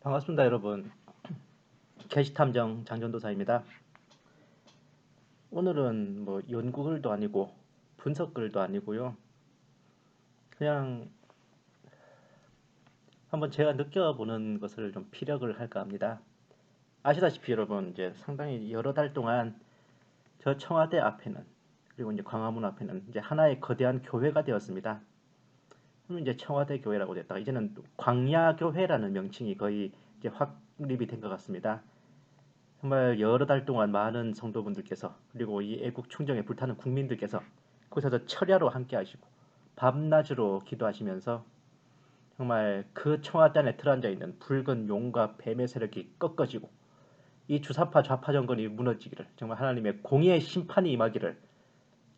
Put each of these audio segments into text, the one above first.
반갑습니다, 여러분. 게시탐정 장전도사입니다. 오늘은 뭐 연구글도 아니고 분석글도 아니고요. 그냥 한번 제가 느껴보는 것을 좀 피력을 할까 합니다. 아시다시피 여러분, 이제 상당히 여러 달 동안 저 청와대 앞에는, 그리고 이제 광화문 앞에는 이제 하나의 거대한 교회가 되었습니다. 그러면 이제 청와대 교회라고 됐다가 이제는 광야교회라는 명칭이 거의 이제 확립이 된 것 같습니다. 정말 여러 달 동안 많은 성도분들께서, 그리고 이 애국 충정에 불타는 국민들께서 거기서 철야로 함께 하시고 밤낮으로 기도하시면서 정말 그 청와대 안에 들어앉아 있는 붉은 용과 뱀의 세력이 꺾어지고 이 주사파 좌파 정권이 무너지기를, 정말 하나님의 공의의 심판이 임하기를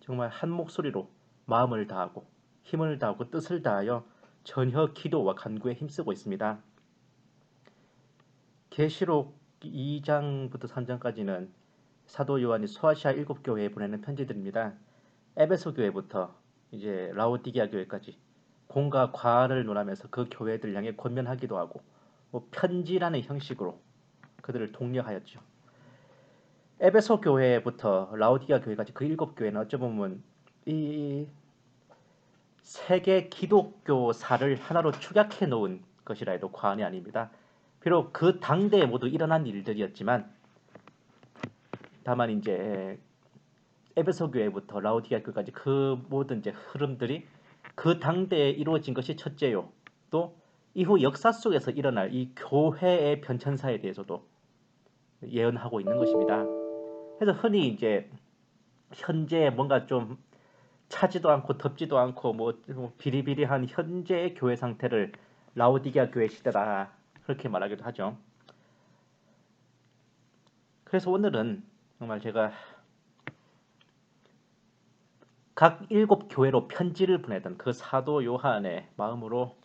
정말 한 목소리로 마음을 다하고 힘을 다하고 뜻을 다하여 전혀 기도와 간구에 힘쓰고 있습니다. 계시록 2장부터 3장까지는 사도 요한이 소아시아 7교회에 보내는 편지들입니다. 에베소 교회부터 이제 라오디게아 교회까지 공과 과를 논하면서 그 교회들 향해 권면하기도 하고 뭐 편지라는 형식으로 그들을 독려하였죠. 에베소 교회부터 라오디게아 교회까지 그 7교회는 어쩌면 이 세계 기독교사를 하나로 축약해 놓은 것이라 해도 과언이 아닙니다. 비록 그 당대에 모두 일어난 일들이었지만 다만 이제 에베소 교회부터 라오디게아 교회까지 그 모든 이제 흐름들이 그 당대에 이루어진 것이 첫째요. 또 이후 역사 속에서 일어날 이 교회의 변천사에 대해서도 예언하고 있는 것입니다. 그래서 흔히 이제 현재 뭔가 좀 차지도 않고 덥지도 않고 뭐 비리비리한 현재의 교회 상태를 라오디게아 교회 시대다 그렇게 말하기도 하죠. 그래서 오늘은 정말 제가 각 7교회로 편지를 보내던 그 사도 요한의 마음으로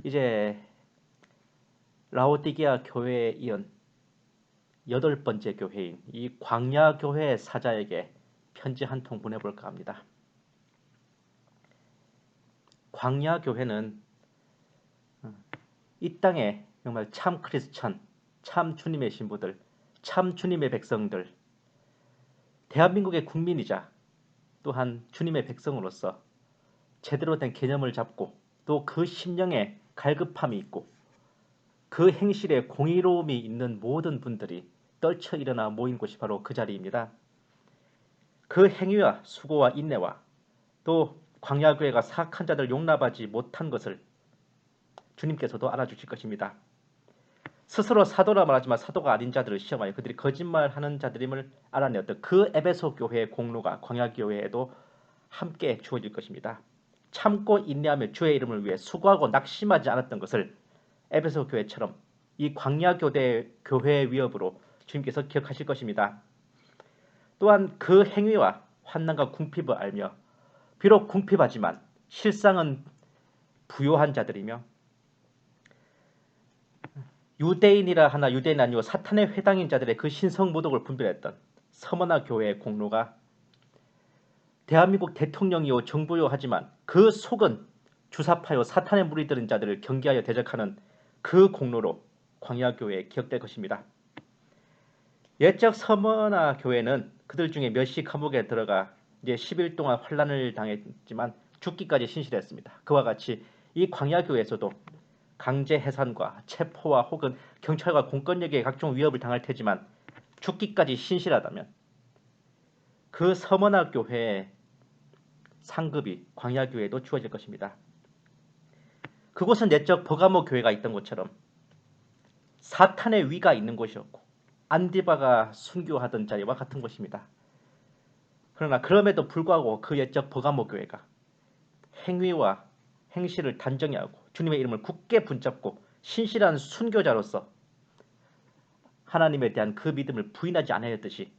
이제 라오디게아 교회에 이은 8번째 교회인 이 광야 교회 사자에게 편지 한 통 보내볼까 합니다. 광야 교회는 이 땅에 정말 참 크리스천, 참 주님의 신부들, 참 주님의 백성들, 대한민국의 국민이자 또한 주님의 백성으로서 제대로 된 개념을 잡고 또 그 심령에 갈급함이 있고 그 행실에 공의로움이 있는 모든 분들이 떨쳐 일어나 모인 곳이 바로 그 자리입니다. 그 행위와 수고와 인내와 또 광야교회가 사악한 자들 용납하지 못한 것을 주님께서도 알아주실 것입니다. 스스로 사도라 말하지만 사도가 아닌 자들을 시험하여 그들이 거짓말하는 자들임을 알아내었던 그 에베소 교회의 공로가 광야교회에도 함께 주어질 것입니다. 참고 인내하며 주의 이름을 위해 수고하고 낙심하지 않았던 것을 에베소 교회처럼 이 광야교대 교회의 위협으로 주님께서 기억하실 것입니다. 또한 그 행위와 환난과 궁핍을 알며 비록 궁핍하지만 실상은 부요한 자들이며 유대인이라 하나 유대인 아니고 사탄의 회당인 자들의 그 신성모독을 분별했던 서머나 교회의 공로가 대한민국 대통령이요 정부요 하지만 그 속은 주사파요 사탄의 무리들인 자들을 경계하여 대적하는 그 공로로 광야교회에 기억될 것입니다. 옛적 서머나 교회는 그들 중에 몇이 감옥에 들어가 이제 10일 동안 환란을 당했지만 죽기까지 신실했습니다. 그와 같이 이 광야교회에서도 강제 해산과 체포와 혹은 경찰과 공권력의 각종 위협을 당할 테지만 죽기까지 신실하다면 그 서머나 교회의 상급이 광야교회에도 주어질 것입니다. 그곳은 옛적 버가모 교회가 있던 것처럼 사탄의 위가 있는 곳이었고 안디바가 순교하던 자리와 같은 곳입니다. 그러나 그럼에도 불구하고 그 옛적 버가모 교회가 행위와 행실을 단정히 하고 주님의 이름을 굳게 붙잡고 신실한 순교자로서 하나님에 대한 그 믿음을 부인하지 않았듯이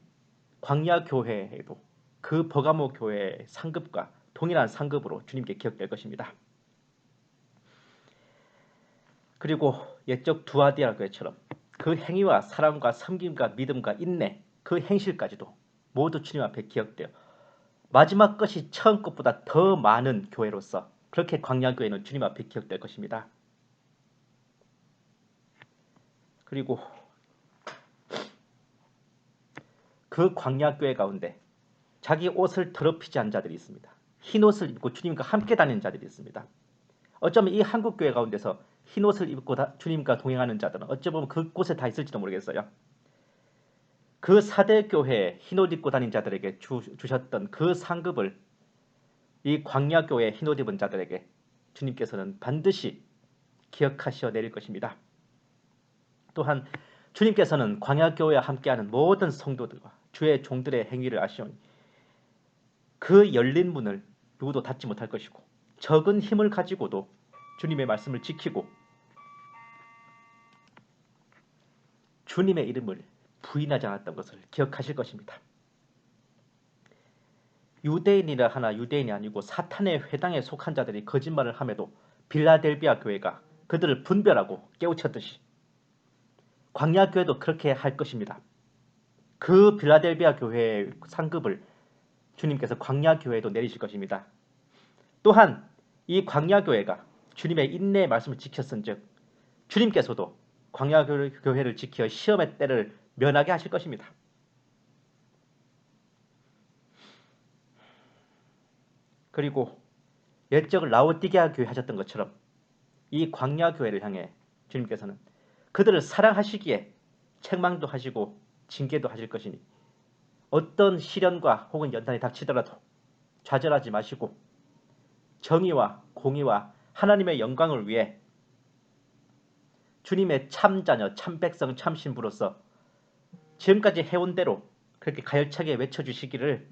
광야 교회에도 그 버가모 교회의 상급과 동일한 상급으로 주님께 기억될 것입니다. 그리고 옛적 두아디아 교회처럼 그 행위와 사랑과 섬김과 믿음과 인내 그 행실까지도 모두 주님 앞에 기억되어 마지막 것이 처음 것보다 더 많은 교회로서 그렇게 광야교회는 주님 앞에 기억될 것입니다. 그리고 그 광야교회 가운데 자기 옷을 더럽히지 않은 자들이 있습니다. 흰 옷을 입고 주님과 함께 다니는 자들이 있습니다. 어쩌면 이 한국교회 가운데서 흰 옷을 입고 주님과 동행하는 자들은 어쩌면 그곳에 다 있을지도 모르겠어요. 그 사대교회에 흰 옷 입고 다닌 자들에게 주셨던 그 상급을 이 광야교회에 흰 옷 입은 자들에게 주님께서는 반드시 기억하시어 내릴 것입니다. 또한 주님께서는 광야교회와 함께하는 모든 성도들과 주의 종들의 행위를 아시오니 그 열린 문을 누구도 닫지 못할 것이고 적은 힘을 가지고도 주님의 말씀을 지키고 주님의 이름을 부인하지 않았던 것을 기억하실 것입니다. 유대인이라 하나 유대인이 아니고 사탄의 회당에 속한 자들이 거짓말을 함에도 빌라델비아 교회가 그들을 분별하고 깨우쳤듯이 광야 교회도 그렇게 할 것입니다. 그 빌라델비아 교회의 상급을 주님께서 광야 교회에도 내리실 것입니다. 또한 이 광야 교회가 주님의 인내의 말씀을 지켰은즉 주님께서도 광야 교회를 지켜 시험의 때를 면하게 하실 것입니다. 그리고 옛적을 라오디게아 교회 하셨던 것처럼 이 광야 교회를 향해 주님께서는 그들을 사랑하시기에 책망도 하시고 징계도 하실 것이니 어떤 시련과 혹은 연단이 닥치더라도 좌절하지 마시고 정의와 공의와 하나님의 영광을 위해 주님의 참자녀, 참백성, 참신부로서 지금까지 해온 대로 그렇게 가열차게 외쳐주시기를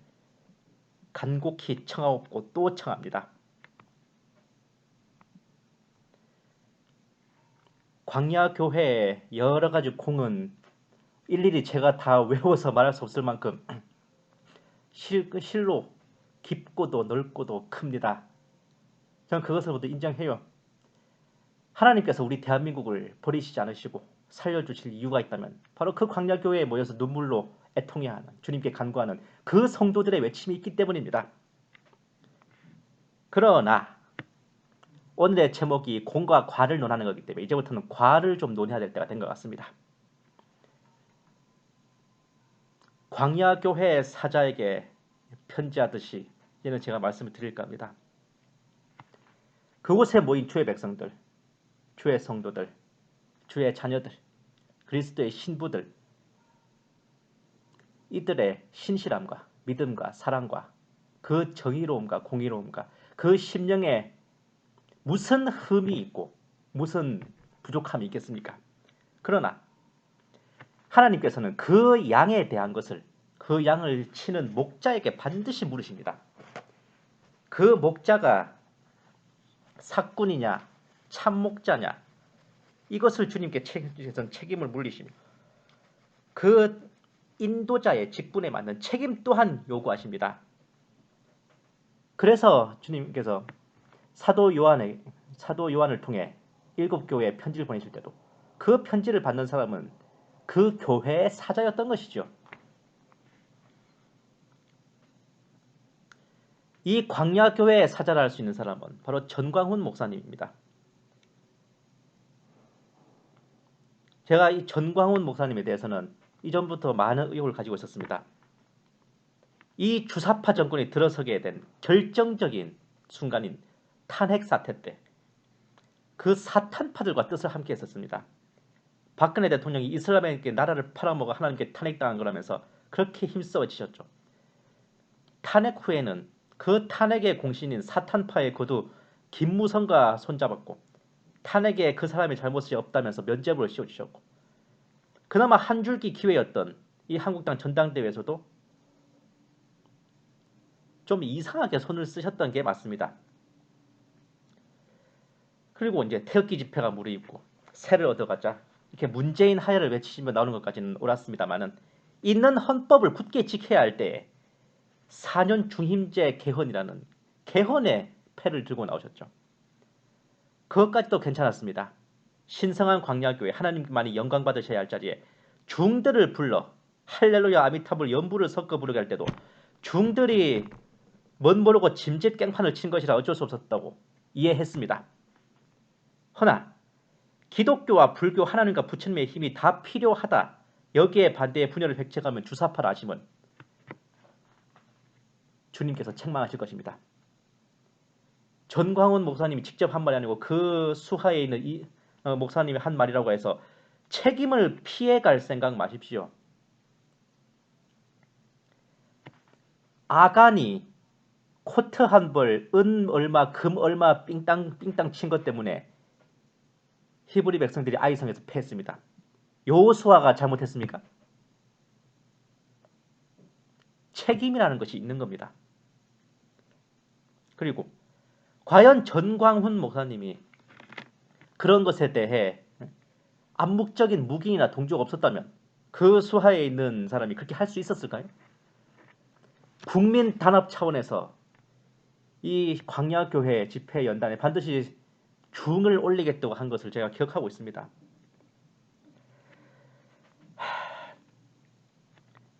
간곡히 청하옵고 또 청합니다. 광야 교회의 여러 가지 공은 일일이 제가 다 외워서 말할 수 없을 만큼 실로 깊고도 넓고도 큽니다. 저는 그것을 모두 인정해요. 하나님께서 우리 대한민국을 버리시지 않으시고 살려주실 이유가 있다면 바로 그 광야 교회에 모여서 눈물로 애통해하는 주님께 간구하는 그 성도들의 외침이 있기 때문입니다. 그러나 오늘의 제목이 공과 과를 논하는 거기 때문에 이제부터는 과를 좀 논해야 될 때가 된 것 같습니다. 광야 교회 사자에게 편지하듯이 이제는 제가 말씀을 드릴까 합니다. 그곳에 모인 주의 백성들, 주의 성도들, 주의 자녀들, 그리스도의 신부들, 이들의 신실함과 믿음과 사랑과 그 정의로움과 공의로움과 그 심령에 무슨 흠이 있고 무슨 부족함이 있겠습니까? 그러나 하나님께서는 그 양에 대한 것을 그 양을 치는 목자에게 반드시 물으십니다. 그 목자가 사꾼이냐 참목자냐 이것을 주님께 책임을 물리시며 그 인도자의 직분에 맞는 책임 또한 요구하십니다. 그래서 주님께서 사도 요한을 통해 7교회에 편지를 보내실 때도 그 편지를 받는 사람은 그 교회의 사자였던 것이죠. 이 광야 교회의 사자를 할 수 있는 사람은 바로 전광훈 목사님입니다. 제가 이 전광훈 목사님에 대해서는 이전부터 많은 의혹을 가지고 있었습니다. 이 주사파 정권이 들어서게 된 결정적인 순간인 탄핵 사태 때 그 사탄파들과 뜻을 함께 했었습니다. 박근혜 대통령이 이슬람에게 나라를 팔아먹어 하나님께 탄핵당한 거라면서 그렇게 힘써지셨죠. 탄핵 후에는 그 탄핵의 공신인 사탄파의 거두 김무성과 손잡았고 탄핵에 그 사람의 잘못이 없다면서 면죄부를 씌워주셨고 그나마 한 줄기 기회였던 이 한국당 전당대회에서도 좀 이상하게 손을 쓰셨던 게 맞습니다. 그리고 이제 태극기 집회가 무르익고 새를 얻어가자 이렇게 문재인 하야를 외치시며 나오는 것까지는 옳았습니다만은 있는 헌법을 굳게 지켜야 할 때에 4년 중임제 개헌이라는 개헌의 패를 들고 나오셨죠. 그것까지도 괜찮았습니다. 신성한 광야교회 하나님만이 영광 받으셔야 할 자리에 중들을 불러 할렐루야 아미타불 연부를 섞어 부르게 할 때도 중들이 멋 모르고 짐짓 깽판을 친 것이라 어쩔 수 없었다고 이해했습니다. 허나 기독교와 불교, 하나님과 부처님의 힘이 다 필요하다. 여기에 반대의 분열을 획책하면 주사파를 아시면 주님께서 책망하실 것입니다. 전광훈 목사님이 직접 한 말이 아니고 그 수하에 있는 목사님이 한 말이라고 해서 책임을 피해갈 생각 마십시오. 아간이 코트 한 벌, 은 얼마, 금 얼마 삥땅 친 것 때문에 히브리 백성들이 아이성에서 패했습니다. 여호수아가 잘못했습니까? 책임이라는 것이 있는 겁니다. 그리고 과연 전광훈 목사님이 그런 것에 대해 암묵적인 묵인이나 동조가 없었다면 그 수하에 있는 사람이 그렇게 할 수 있었을까요? 국민 단합 차원에서 이 광야교회 집회 연단에 반드시 중을 올리겠다고 한 것을 제가 기억하고 있습니다.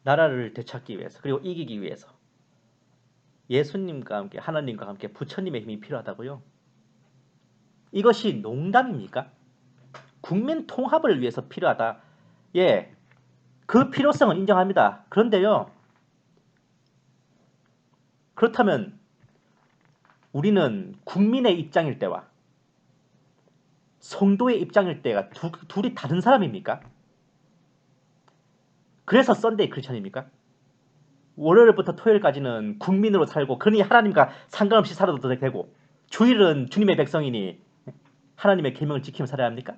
나라를 되찾기 위해서 그리고 이기기 위해서 예수님과 함께 하나님과 함께 부처님의 힘이 필요하다고요? 이것이 농담입니까? 국민 통합을 위해서 필요하다. 예, 그 필요성은 인정합니다. 그런데요, 그렇다면 우리는 국민의 입장일 때와 성도의 입장일 때가 둘이 다른 사람입니까? 그래서 썬데이 크리스천입니까? 월요일부터 토요일까지는 국민으로 살고 그러니 하나님과 상관없이 살아도 되고 주일은 주님의 백성이니 하나님의 계명을 지키며 살아야 합니까?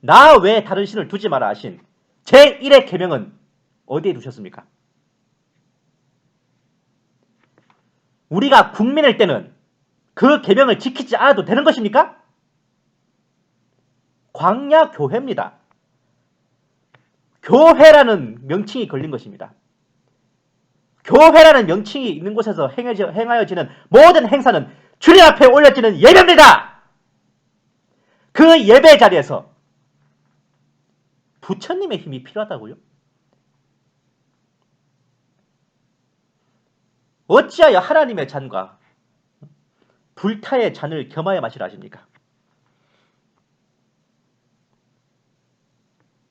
나 외에 다른 신을 두지 마라 하신 제1의 계명은 어디에 두셨습니까? 우리가 국민일 때는 그 계명을 지키지 않아도 되는 것입니까? 광야 교회입니다. 교회라는 명칭이 걸린 것입니다. 교회라는 명칭이 있는 곳에서 행하여지는 모든 행사는 주님 앞에 올려지는 예배입니다. 그 예배 자리에서 부처님의 힘이 필요하다고요? 어찌하여 하나님의 잔과 불타의 잔을 겸하여 마시라 하십니까?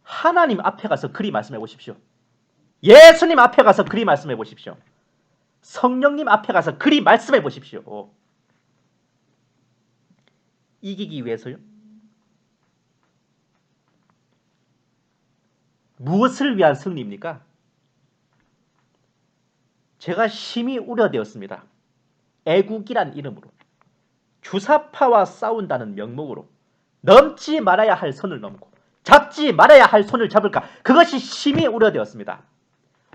하나님 앞에 가서 그리 말씀해 보십시오. 예수님 앞에 가서 그리 말씀해 보십시오. 성령님 앞에 가서 그리 말씀해 보십시오. 이기기 위해서요? 무엇을 위한 승리입니까? 제가 심히 우려되었습니다. 애국이란 이름으로 주사파와 싸운다는 명목으로 넘지 말아야 할 선을 넘고 잡지 말아야 할 손을 잡을까? 그것이 심히 우려되었습니다.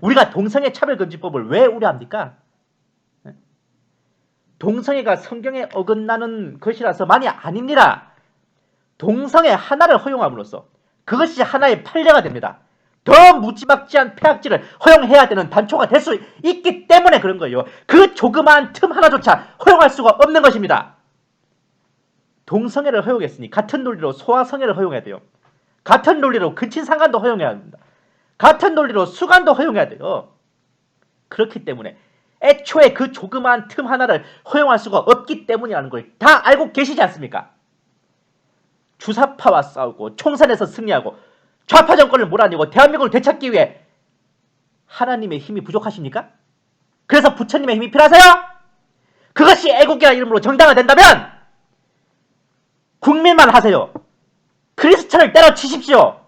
우리가 동성애 차별금지법을 왜 우려합니까? 동성애가 성경에 어긋나는 것이라서만이 아닙니다. 동성애 하나를 허용함으로써 그것이 하나의 판례가 됩니다. 더 무지막지한 폐악질을 허용해야 되는 단초가 될 수 있기 때문에 그런 거예요. 그 조그마한 틈 하나조차 허용할 수가 없는 것입니다. 동성애를 허용했으니 같은 논리로 소아성애를 허용해야 돼요. 같은 논리로 근친상간도 허용해야 합니다. 같은 논리로 수간도 허용해야 돼요. 그렇기 때문에 애초에 그 조그마한 틈 하나를 허용할 수가 없기 때문이라는 걸 다 알고 계시지 않습니까? 주사파와 싸우고 총선에서 승리하고 좌파 정권을 몰아내고 대한민국을 되찾기 위해 하나님의 힘이 부족하십니까? 그래서 부처님의 힘이 필요하세요? 그것이 애국이라는 이름으로 정당화된다면 국민만 하세요. 크리스천을 때려치십시오.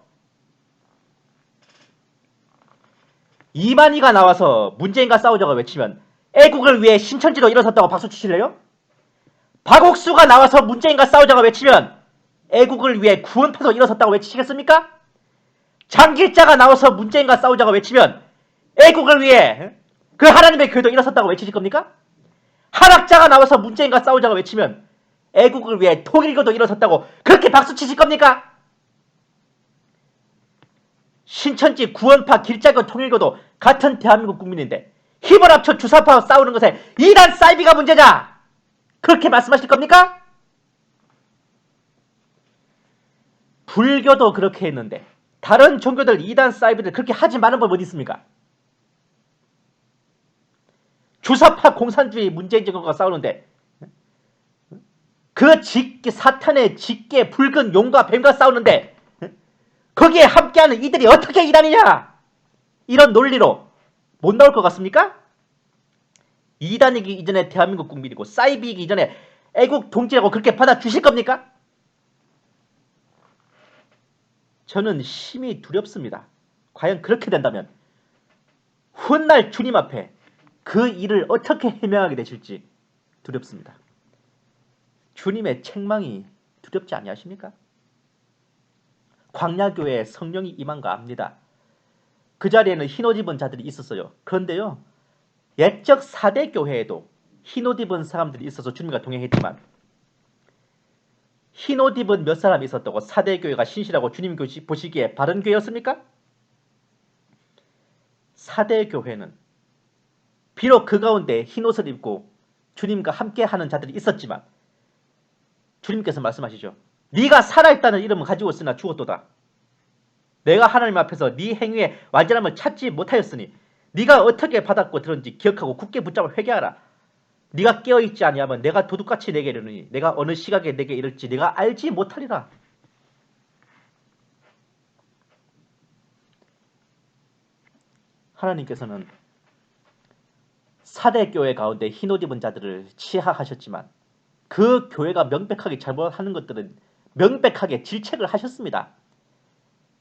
이만희가 나와서 문재인과 싸우자고 외치면 애국을 위해 신천지로 일어섰다고 박수 치실래요? 박옥수가 나와서 문재인과 싸우자고 외치면 애국을 위해 구원파도 일어섰다고 외치시겠습니까? 장길자가 나와서 문재인과 싸우자고 외치면 애국을 위해 그 하나님의 교회도 일어섰다고 외치실 겁니까? 한학자가 나와서 문재인과 싸우자고 외치면 애국을 위해 통일교도 일어섰다고 그렇게 박수 치실 겁니까? 신천지, 구원파, 길자교, 통일교도 같은 대한민국 국민인데 힘을 합쳐 주사파와 싸우는 것에 이단 사이비가 문제냐? 그렇게 말씀하실 겁니까? 불교도 그렇게 했는데 다른 종교들 이단 사이비들 그렇게 하지 말은 법 어디 있습니까? 주사파 공산주의 문재인 정권과 싸우는데 그 사탄의 짙게 붉은 용과 뱀과 싸우는데 거기에 함께하는 이들이 어떻게 이단이냐? 이런 논리로 못 나올 것 같습니까? 이단이기 이전에 대한민국 국민이고 사이비이기 이전에 애국 동지라고 그렇게 받아주실 겁니까? 저는 심히 두렵습니다. 과연 그렇게 된다면 훗날 주님 앞에 그 일을 어떻게 해명하게 되실지 두렵습니다. 주님의 책망이 두렵지 아니하십니까? 광야교회에 성령이 임한가 압니다. 그 자리에는 흰옷 입은 자들이 있었어요. 그런데요, 옛적 4대 교회에도 흰옷 입은 사람들이 있어서 주님과 동행했지만 흰옷 입은 몇 사람이 있었다고 4대 교회가 신실하고 주님 보시기에 바른 교회였습니까? 4대 교회는 비록 그 가운데 흰옷을 입고 주님과 함께하는 자들이 있었지만 주님께서 말씀하시죠. 네가 살아있다는 이름을 가지고 있으나 죽었도다. 내가 하나님 앞에서 네 행위의 완전함을 찾지 못하였으니 네가 어떻게 받았고 들었는지 기억하고 굳게 붙잡아 회개하라. 네가 깨어있지 아니하면 내가 도둑같이 내게 이르느니 내가 어느 시각에 내게 이를지 네가 알지 못하리라. 하나님께서는 4대 교회 가운데 흰옷 입은 자들을 치하하셨지만 그 교회가 명백하게 잘못하는 것들은 명백하게 질책을 하셨습니다.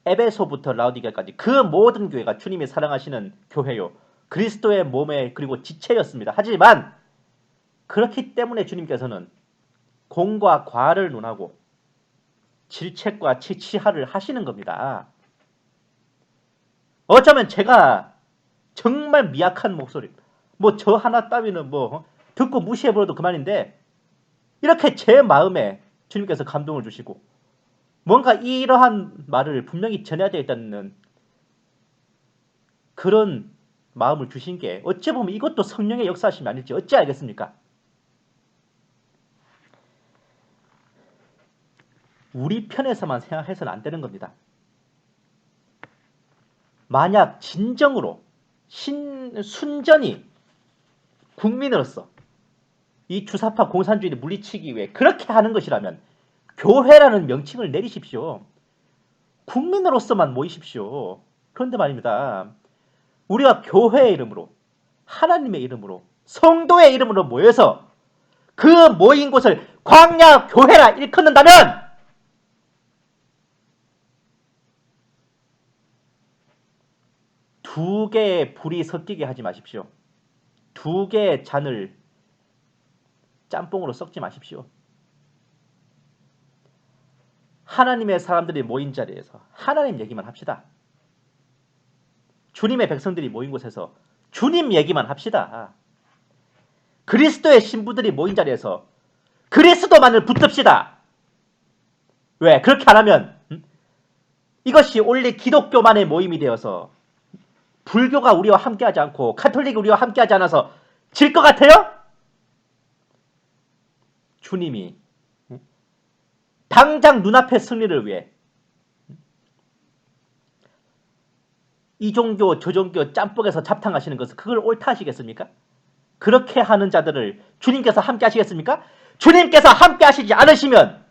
에베소부터 라오디게까지 그 모든 교회가 주님이 사랑하시는 교회요, 그리스도의 몸에 그리고 지체였습니다. 하지만 그렇기 때문에 주님께서는 공과 과를 논하고 질책과 치하를 하시는 겁니다. 어쩌면 제가 정말 미약한 목소리, 저 하나 따위는 듣고 무시해버려도 그만인데 이렇게 제 마음에 주님께서 감동을 주시고 뭔가 이러한 말을 분명히 전해야 되겠다는 그런 마음을 주신 게 어찌 보면 이것도 성령의 역사심이 아닐지 어찌 알겠습니까? 우리 편에서만 생각해서는 안 되는 겁니다. 만약 진정으로 순전히 국민으로서 이 주사파 공산주의를 물리치기 위해 그렇게 하는 것이라면 교회라는 명칭을 내리십시오. 국민으로서만 모이십시오. 그런데 말입니다. 우리가 교회의 이름으로, 하나님의 이름으로, 성도의 이름으로 모여서 그 모인 곳을 광야교회라 일컫는다면 두 개의 불이 섞이게 하지 마십시오. 두 개의 잔을 짬뽕으로 섞지 마십시오. 하나님의 사람들이 모인 자리에서 하나님 얘기만 합시다. 주님의 백성들이 모인 곳에서 주님 얘기만 합시다. 그리스도의 신부들이 모인 자리에서 그리스도만을 붙듭시다. 왜? 그렇게 안 하면 이것이 원래 기독교만의 모임이 되어서 불교가 우리와 함께하지 않고 카톨릭이 우리와 함께하지 않아서 질 것 같아요? 주님이 당장 눈앞의 승리를 위해 이 종교 저 종교 짬뽕에서 잡탕하시는 것은 그걸 옳다 하시겠습니까? 그렇게 하는 자들을 주님께서 함께 하시겠습니까? 주님께서 함께 하시지 않으시면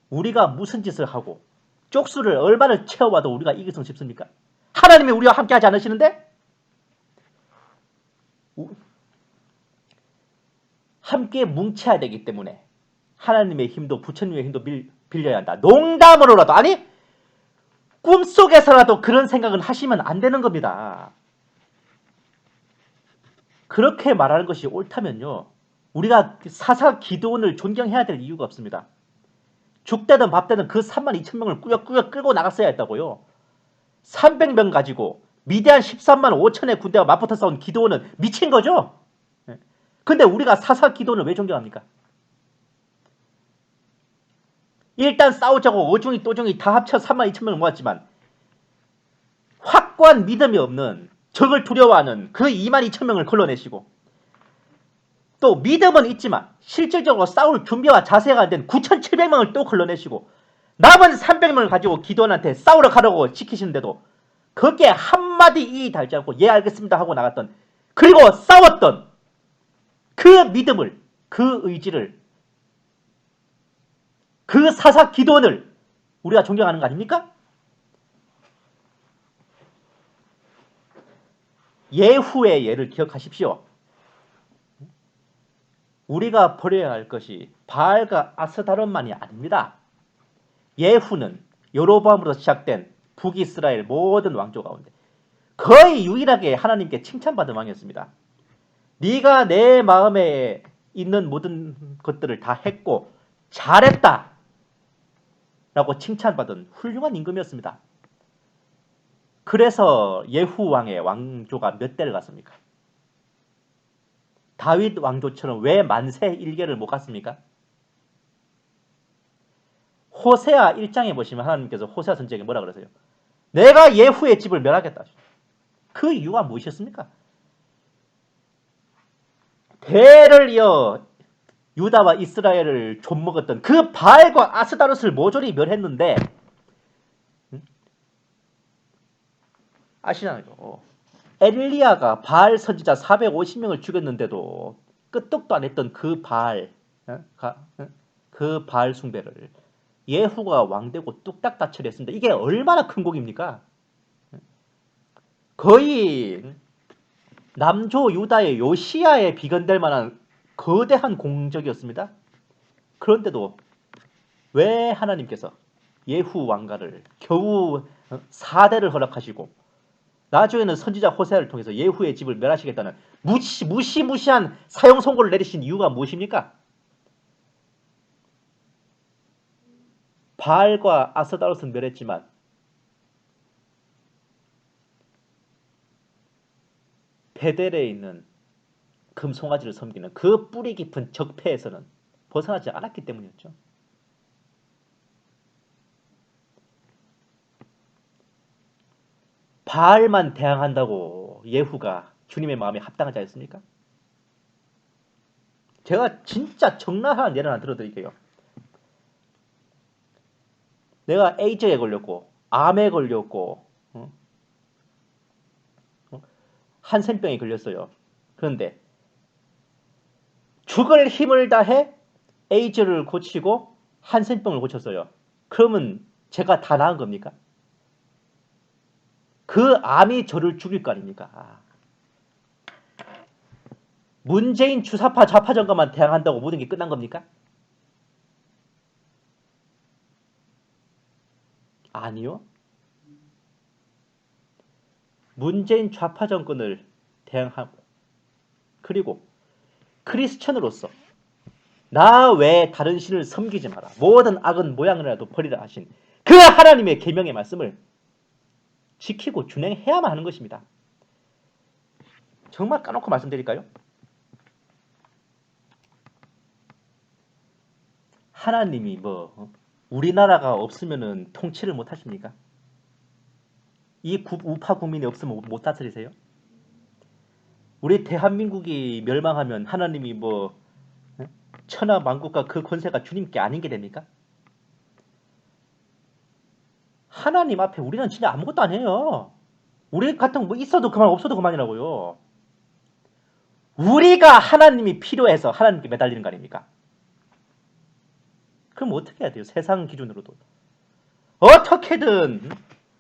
우리가 무슨 짓을 하고 쪽수를 얼마를 채워봐도 우리가 이길 수 싶습니까? 하나님이 우리와 함께 하지 않으시는데? 함께 뭉쳐야 되기 때문에 하나님의 힘도 부처님의 힘도 빌려야 한다. 농담으로라도, 아니 꿈속에서라도 그런 생각은 하시면 안 되는 겁니다. 그렇게 말하는 것이 옳다면요, 우리가 사사 기도원을 존경해야 될 이유가 없습니다. 죽되든 밥되든 그 32,000명을 꾸역꾸역 끌고 나갔어야 했다고요. 300명 가지고 미대한 13만 5천의 군대와 맞붙어 싸운 기도원은 미친 거죠. 근데 우리가 사사 기도원을 왜 존경합니까? 일단 싸우자고 어중이 또중이 다 합쳐 32,000명을 모았지만 확고한 믿음이 없는, 적을 두려워하는 그 22,000명을 걸러내시고, 또 믿음은 있지만 실질적으로 싸울 준비와 자세가 안 된 9,700명을 또 걸러내시고 남은 300명을 가지고 기도원한테 싸우러 가라고 시키시는데도 거기에 한마디 이의 달지 않고 예 알겠습니다 하고 나갔던, 그리고 싸웠던 그 믿음을, 그 의지를, 그 사사 기도원을 우리가 존경하는 거 아닙니까? 예후의 예를 기억하십시오. 우리가 버려야 할 것이 바알과 아스다롯만이 아닙니다. 예후는 여로보암으로 시작된 북이스라엘 모든 왕조 가운데 거의 유일하게 하나님께 칭찬받은 왕이었습니다. 네가 내 마음에 있는 모든 것들을 다 했고 잘했다 라고 칭찬받은 훌륭한 임금이었습니다. 그래서 예후 왕의 왕조가 몇 대를 갔습니까? 다윗 왕조처럼 왜 만세 일개를 못 갔습니까? 호세아 1장에 보시면 하나님께서 호세아 선지자에게 뭐라 그러세요? 내가 예후의 집을 멸하겠다. 그 이유가 무엇이었습니까? 대를 이어 유다와 이스라엘을 좀먹었던 그 바알과 아스다롯을 모조리 멸했는데 아시잖아요. 엘리야가 바알 선지자 450명을 죽였는데도 끄떡도 안 했던 그 바알, 그 바알 숭배를 예후가 왕되고 뚝딱 다 처리했습니다. 이게 얼마나 큰 곡입니까? 거의 남조 유다의 요시야에 비견될 만한 거대한 공적이었습니다. 그런데도 왜 하나님께서 예후 왕가를 겨우 4대를 허락하시고 나중에는 선지자 호세아를 통해서 예후의 집을 멸하시겠다는 무시무시한 사형 선고를 내리신 이유가 무엇입니까? 바알과 아스다롯은 멸했지만 베델에 있는 금송아지를 섬기는 그 뿌리 깊은 적폐에서는 벗어나지 않았기 때문이었죠. 바알만 대항한다고 예후가 주님의 마음에 합당하지 않습니까? 제가 진짜 적나라한 예를 하나 들어드릴게요. 내가 에이즈에 걸렸고 암에 걸렸고 한센병에 걸렸어요. 그런데 죽을 힘을 다해 에이즈를 고치고 한센병을 고쳤어요. 그러면 제가 다 나은 겁니까? 그 암이 저를 죽일 거 아닙니까? 문재인 주사파 좌파 정권만 대항한다고 모든 게 끝난 겁니까? 아니요. 문재인 좌파 정권을 대항하고 그리고 크리스천으로서 나 외에 다른 신을 섬기지 마라. 모든 악은 모양이라도 버리라 하신 그 하나님의 계명의 말씀을 지키고 준행해야만 하는 것입니다. 정말 까놓고 말씀드릴까요? 하나님이 우리나라가 없으면 통치를 못 하십니까? 이 우파 국민이 없으면 못 다스리세요? 우리 대한민국이 멸망하면 하나님이 천하 만국과 그 권세가 주님께 아닌 게 됩니까? 하나님 앞에 우리는 진짜 아무것도 아니에요. 우리 같은 있어도 그만 없어도 그만이라고요. 우리가 하나님이 필요해서 하나님께 매달리는 거 아닙니까? 그럼 어떻게 해야 돼요? 세상 기준으로도. 어떻게든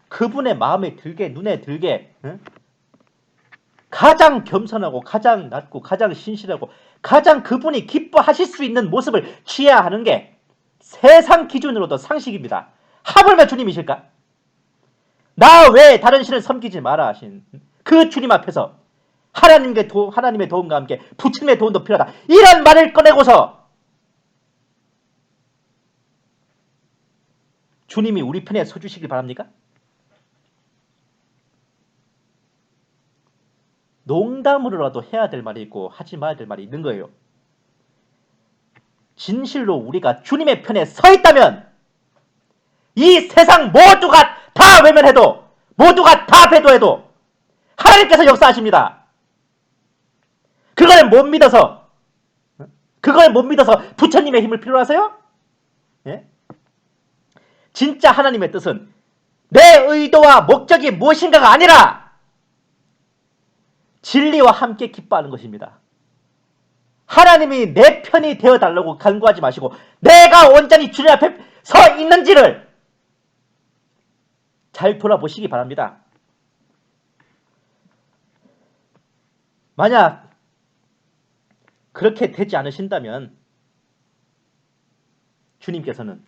그분의 마음에 들게 눈에 들게 가장 겸손하고 가장 낮고 가장 신실하고 가장 그분이 기뻐하실 수 있는 모습을 취해야 하는 게 세상 기준으로도 상식입니다. 하물며 주님이실까? 나 외에 다른 신을 섬기지 마라 하신 그 주님 앞에서 하나님의 도움과 함께 부처님의 도움도 필요하다. 이런 말을 꺼내고서 주님이 우리 편에 서주시길 바랍니까? 농담으로라도 해야 될 말이 있고 하지 말아야 될 말이 있는 거예요. 진실로 우리가 주님의 편에 서 있다면 이 세상 모두가 다 외면해도 모두가 다 배도해도 하나님께서 역사하십니다. 그걸 못 믿어서 부처님의 힘을 필요로 하세요? 예? 진짜 하나님의 뜻은 내 의도와 목적이 무엇인가가 아니라 진리와 함께 기뻐하는 것입니다. 하나님이 내 편이 되어달라고 간구하지 마시고 내가 온전히 주님 앞에 서 있는지를 잘 돌아보시기 바랍니다. 만약 그렇게 되지 않으신다면 주님께서는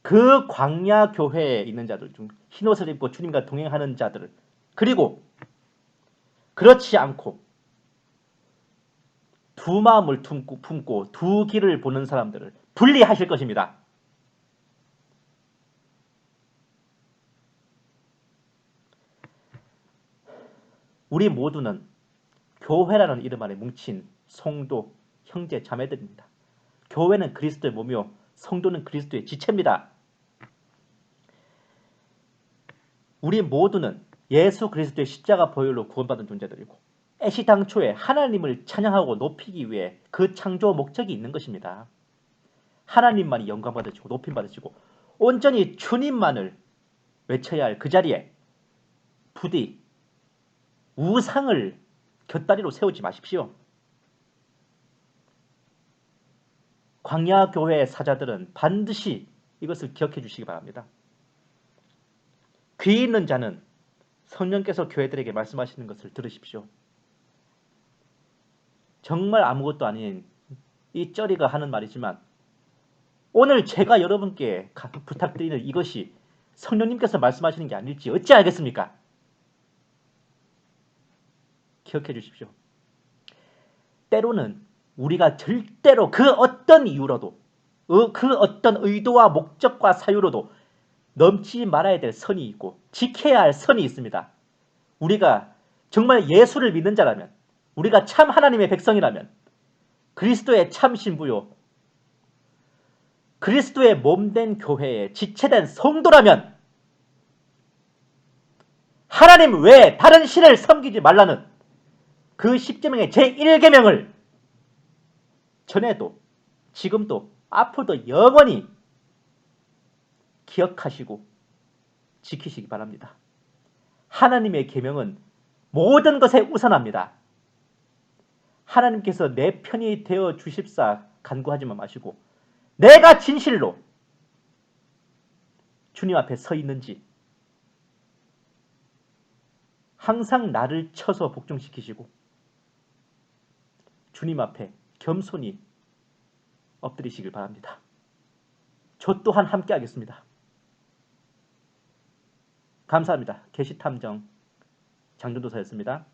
그 광야 교회에 있는 자들 중 흰옷을 입고 주님과 동행하는 자들을, 그리고 그렇지 않고 두 마음을 품고 두 길을 보는 사람들을 분리하실 것입니다. 우리 모두는 교회라는 이름 안에 뭉친 성도, 형제, 자매들입니다. 교회는 그리스도의 몸이요 성도는 그리스도의 지체입니다. 우리 모두는 예수 그리스도의 십자가 보혈로 구원받은 존재들이고 애시당초에 하나님을 찬양하고 높이기 위해 그 창조 목적이 있는 것입니다. 하나님만이 영광받으시고 높임받으시고 온전히 주님만을 외쳐야 할 그 자리에 부디 우상을 곁다리로 세우지 마십시오. 광야교회의 사자들은 반드시 이것을 기억해 주시기 바랍니다. 귀 있는 자는 성령께서 교회들에게 말씀하시는 것을 들으십시오. 정말 아무것도 아닌 이 쩌리가 하는 말이지만 오늘 제가 여러분께 부탁드리는 이것이 성령님께서 말씀하시는 게 아닐지 어찌 알겠습니까? 기억해 주십시오. 때로는 우리가 절대로 그 어떤 이유로도 그 어떤 의도와 목적과 사유로도 넘치지 말아야 될 선이 있고 지켜야 할 선이 있습니다. 우리가 정말 예수를 믿는 자라면, 우리가 참 하나님의 백성이라면, 그리스도의 참 신부요 그리스도의 몸된 교회에 지체된 성도라면 하나님 외에 다른 신을 섬기지 말라는 그 10계명의 제1계명을 전에도 지금도 앞으로도 영원히 기억하시고 지키시기 바랍니다. 하나님의 계명은 모든 것에 우선합니다. 하나님께서 내 편이 되어 주십사 간구하지만 마시고 내가 진실로 주님 앞에 서 있는지 항상 나를 쳐서 복종시키시고 주님 앞에 겸손히 엎드리시길 바랍니다. 저 또한 함께 하겠습니다. 감사합니다. 계시탐정 장전도사였습니다.